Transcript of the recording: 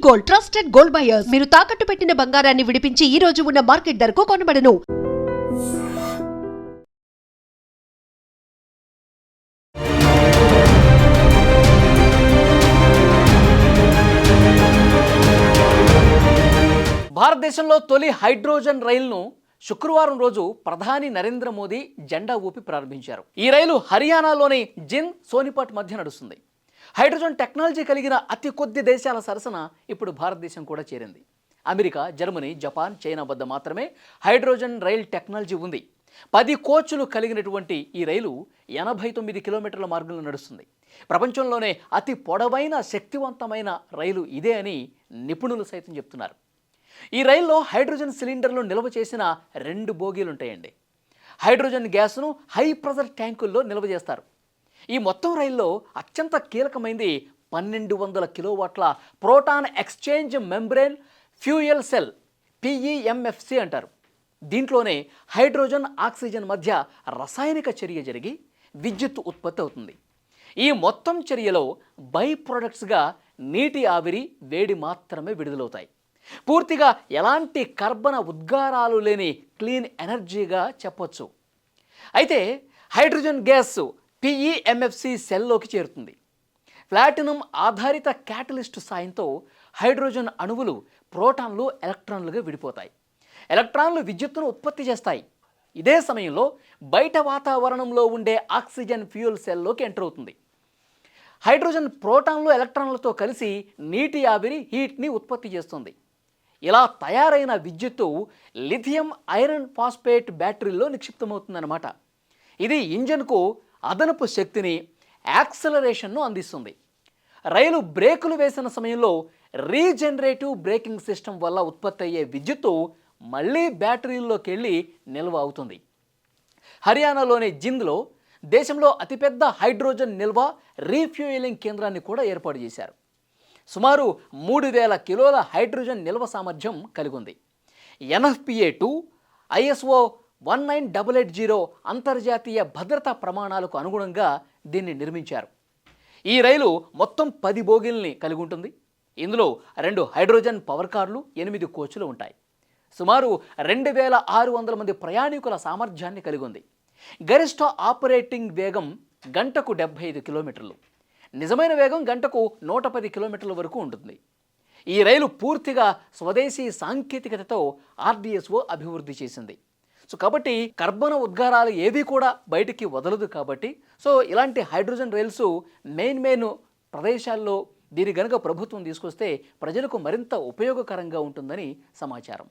Gold, trusted gold buyers. మీరు తాకట్టు పెట్టిన బంగారాన్ని విడిపించి ఈ రోజు ఉన్న మార్కెట్ ధరకు కొనబడను. భారతదేశంలో తొలి హైడ్రోజన్ రైలును శుక్రవారం రోజు ప్రధాని నరేంద్ర మోదీ జెండా ఊపి ప్రారంభించారు. ఈ రైలు హర్యానాలోని జింద్, సోనిపట్ మధ్య నడుస్తుంది. హైడ్రోజన్ టెక్నాలజీ కలిగిన అతి కొద్ది దేశాల సరసన ఇప్పుడు భారతదేశం కూడా చేరింది. అమెరికా, జర్మనీ, జపాన్, చైనా వద్ద మాత్రమే హైడ్రోజన్ రైల్ టెక్నాలజీ ఉంది. 10 కోచ్లు కలిగినటువంటి ఈ రైలు 89 కిలోమీటర్ల మార్గంలో నడుస్తుంది. ప్రపంచంలోనే అతి పొడవైన, శక్తివంతమైన రైలు ఇదే అని నిపుణులు సైతం చెప్తున్నారు. ఈ రైల్లో హైడ్రోజన్ సిలిండర్లు నిల్వ చేసిన 2 బోగీలు ఉంటాయండి. హైడ్రోజన్ గ్యాస్ను హై ప్రెజర్ ట్యాంకుల్లో నిల్వ చేస్తారు. ఈ మొత్తం రైల్లో అత్యంత కీలకమైనది 1200 కిలోవాట్ల proton exchange membrane fuel cell, PEMFC అంటారు. దీంట్లోనే హైడ్రోజన్, ఆక్సిజన్ మధ్య రసాయనిక చర్య జరిగి విద్యుత్ ఉత్పత్తి అవుతుంది. ఈ మొత్తం చర్యలో బై ప్రొడక్ట్స్గా నీటి ఆవిరి, వేడి మాత్రమే విడుదలవుతాయి. పూర్తిగా ఎలాంటి కర్బన ఉద్గారాలు లేని క్లీన్ ఎనర్జీగా చెప్పొచ్చు. అయితే హైడ్రోజన్ గ్యాస్ PEMFC సెల్లోకి చేరుతుంది. ప్లాటినం ఆధారిత క్యాటలిస్ట్ సాయంతో హైడ్రోజన్ అణువులు ప్రోటాన్లు, ఎలక్ట్రాన్లుగా విడిపోతాయి. ఎలక్ట్రాన్లు విద్యుత్తును ఉత్పత్తి చేస్తాయి. ఇదే సమయంలో బయట వాతావరణంలో ఉండే ఆక్సిజన్ ఫ్యూయల్ సెల్లోకి ఎంటర్ అవుతుంది. హైడ్రోజన్ ప్రోటాన్లు, ఎలక్ట్రాన్లతో కలిసి నీటి ఆవిరి, హీట్ని ఉత్పత్తి చేస్తుంది. ఇలా తయారైన విద్యుత్తు లిథియం ఐరన్ ఫాస్ఫేట్ బ్యాటరీల్లో నిక్షిప్తమవుతుందన్నమాట. ఇది ఇంజన్కు అదనపు శక్తిని, యాక్సలరేషన్ను అందిస్తుంది. రైలు బ్రేకులు వేసిన సమయంలో రీజనరేటివ్ బ్రేకింగ్ సిస్టమ్ వల్ల ఉత్పత్తి అయ్యే విద్యుత్తు మళ్ళీ బ్యాటరీల్లోకి వెళ్ళి నిల్వ అవుతుంది. హర్యానాలోని జింద్లో దేశంలో అతిపెద్ద హైడ్రోజన్ నిల్వ, రీఫ్యూయలింగ్ కేంద్రాన్ని కూడా ఏర్పాటు చేశారు. సుమారు 3000 కిలోల హైడ్రోజన్ నిల్వ సామర్థ్యం కలిగి ఉంది. NFPA2, ISO 19880 అంతర్జాతీయ భద్రతా ప్రమాణాలకు అనుగుణంగా దీన్ని నిర్మించారు. ఈ రైలు మొత్తం 10 బోగీల్ని కలిగి ఉంటుంది. ఇందులో 2 హైడ్రోజన్ పవర్ కార్లు, 8 కోచ్లు ఉంటాయి. సుమారు 2600 మంది ప్రయాణికుల సామర్థ్యాన్ని కలిగి ఉంది. గరిష్ట ఆపరేటింగ్ వేగం గంటకు 75 కిలోమీటర్లు. నిజమైన వేగం గంటకు 110 కిలోమీటర్ల వరకు ఉంటుంది. ఈ రైలు పూర్తిగా స్వదేశీ సాంకేతికతతో RDSO అభివృద్ధి చేసింది. కాబట్టి కర్బన ఉద్గారాలు ఏవి కూడా బయటికి వదలదు. కాబట్టి ఇలాంటి హైడ్రోజన్ రైల్స్ మెయిన్ ప్రదేశాల్లో దీని గనుక ప్రభుత్వం తీసుకొస్తే ప్రజలకు మరింత ఉపయోగకరంగా ఉంటుందని సమాచారం.